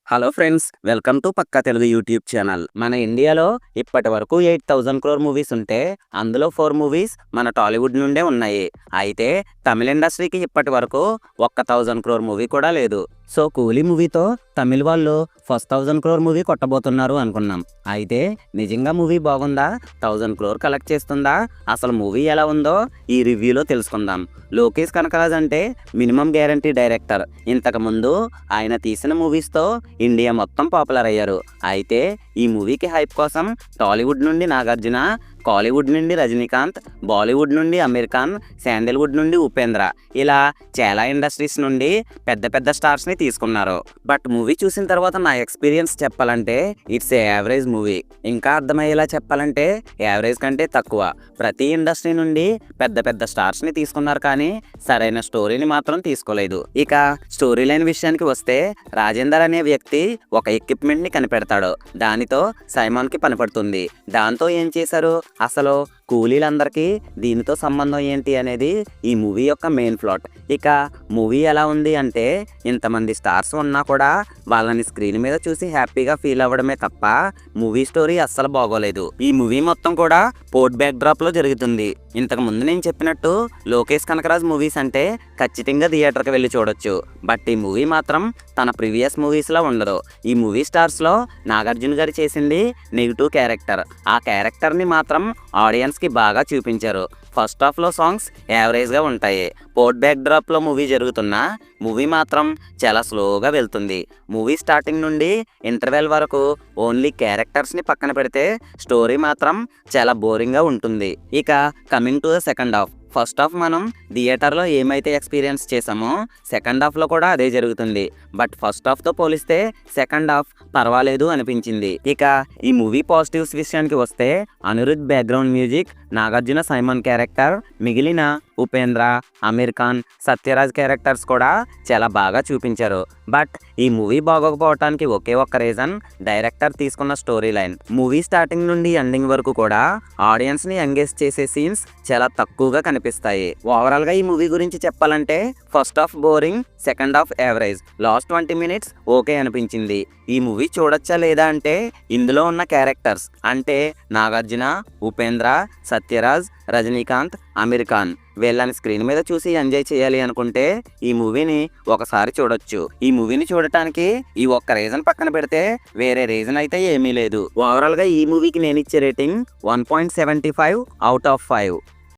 Hello friends, welcome to పక్కా Telugu YouTube channel. మన ఇండియాలో ఇప్పటి వరకు 8,000 క్రోర్ మూవీస్ ఉంటే అందులో 4 మూవీస్ మన టాలీవుడ్ నుండే ఉన్నాయి. అయితే తమిళ ఇండస్ట్రీకి ఇప్పటి వరకు 1,000 క్రోర్ మూవీ కూడా లేదు. సో కూలీ మూవీతో తమిళ వాళ్ళు ఫస్ట్ 1,000 క్రోర్ మూవీ కొట్టబోతున్నారు అనుకున్నాం. అయితే నిజంగా మూవీ బాగుందా, 1,000 క్రోర్ కలెక్ట్ చేస్తుందా, అసలు మూవీ ఎలా ఉందో ఈ రివ్యూలో తెలుసుకుందాం. లోకేష్ కనకరాజ్ అంటే మినిమం గ్యారంటీ డైరెక్టర్. ఇంతకుముందు ఆయన తీసిన మూవీస్తో ఇండియా మొత్తం పాపులర్ అయ్యారు. అయితే ఈ మూవీకి హైప్ కోసం టాలీవుడ్ నుండి నాగార్జున, కాలీవుడ్ నుండి రజనీకాంత్, బాలీవుడ్ నుండి అమీర్ ఖాన్, శాండల్వుడ్ నుండి ఉపేంద్ర, ఇలా చాలా ఇండస్ట్రీస్ నుండి పెద్ద పెద్ద స్టార్స్ని తీసుకున్నారు. బట్ మూవీ చూసిన తర్వాత నా ఎక్స్పీరియన్స్ చెప్పాలంటే ఇట్స్ ఏ యావరేజ్ మూవీ. ఇంకా అర్థమయ్యేలా చెప్పాలంటే యావరేజ్ కంటే తక్కువ. ప్రతి ఇండస్ట్రీ నుండి పెద్ద పెద్ద స్టార్స్ని తీసుకున్నారు కానీ సరైన స్టోరీని మాత్రం తీసుకోలేదు. ఇక స్టోరీ లైన్ విషయానికి వస్తే రాజేందర్ అనే వ్యక్తి ఒక ఎక్విప్మెంట్ని కనిపెడతాడు. దానితో సైమాన్కి పనిపడుతుంది. దాంతో ఏం చేశారు, అసలు కూలీలందరికీ దీనితో సంబంధం ఏంటి అనేది ఈ మూవీ యొక్క మెయిన్ ప్లాట్. ఇక మూవీ ఎలా ఉంది అంటే ఇంతమంది స్టార్స్ ఉన్నా కూడా వాళ్ళని స్క్రీన్ మీద చూసి హ్యాపీగా ఫీల్ అవ్వడమే తప్ప మూవీ స్టోరీ అస్సలు బాగోలేదు. ఈ మూవీ మొత్తం కూడా పోర్ట్ బ్యాక్ డ్రాప్ లో జరుగుతుంది. ఇంతకు ముందు నేను చెప్పినట్టు లోకేష్ కనకరాజ్ మూవీస్ అంటే ఖచ్చితంగా థియేటర్కి వెళ్ళి చూడొచ్చు. బట్ ఈ మూవీ మాత్రం తన ప్రీవియస్ మూవీస్ లా ఉండదు. ఈ మూవీ స్టార్స్ లో నాగార్జున గారు చేసింది నెగిటివ్ క్యారెక్టర్. ఆ క్యారెక్టర్ ని మాత్రం ఆడియన్స్ కి బాగా చూపించారు. ఫస్ట్ హాఫ్ లో సాంగ్స్ యావరేజ్ గా ఉంటాయి. పోర్ట్ బ్యాక్ డ్రాప్ లో మూవీ జరుగుతున్న మూవీ మాత్రం చాలా స్లోగా వెళ్తుంది. మూవీ స్టార్టింగ్ నుండి ఇంటర్వెల్ వరకు ఓన్లీ క్యారెక్టర్స్ ని పక్కన పెడితే స్టోరీ మాత్రం చాలా బోరింగ్ గా ఉంటుంది. ఇక coming to the second half, first half మనం థియేటర్లో ఏమైతే ఎక్స్పీరియన్స్ చేసామో సెకండ్ హాఫ్లో కూడా అదే జరుగుతుంది. బట్ ఫస్ట్ హాఫ్తో పోలిస్తే సెకండ్ హాఫ్ పర్వాలేదు అనిపించింది. ఇక ఈ మూవీ పాజిటివ్స్ విషయానికి వస్తే Anirudh background music, Nagarjuna Simon character, మిగిలిన ఉపేంద్ర, అమీర్ ఖాన్, సత్యరాజ్ క్యారెక్టర్స్ కూడా చాలా బాగా చూపించారు. బట్ ఈ మూవీ బాగోకపోవటానికి ఒకే ఒక్క రీజన్, డైరెక్టర్ తీసుకున్న స్టోరీ లైన్. మూవీ స్టార్టింగ్ నుండి ఎండింగ్ వరకు కూడా ఆడియన్స్ ని ఎంగేజ్ చేసే సీన్స్ చాలా తక్కువగా కనిపిస్తాయి. ఓవరాల్ గా ఈ మూవీ గురించి చెప్పాలంటే first half boring, second half average, last 20 minutes okay అనిపించింది. ఈ మూవీ చూడొచ్చా లేదా అంటే ఇందులో ఉన్న క్యారెక్టర్స్ అంటే నాగార్జున, ఉపేంద్ర, సత్యరాజ్, రజనీకాంత్, అమీర్ ఖాన్ వీళ్ళని స్క్రీన్ మీద చూసి ఎంజాయ్ చేయాలి అనుకుంటే ఈ మూవీని ఒకసారి చూడొచ్చు. ఈ మూవీని చూడటానికి ఈ ఒక్క రీజన్ పక్కన పెడితే వేరే రీజన్ అయితే ఏమీ లేదు. ఓవరాల్ గా ఈ మూవీకి నేను ఇచ్చే రేటింగ్ 1.75 out of 5.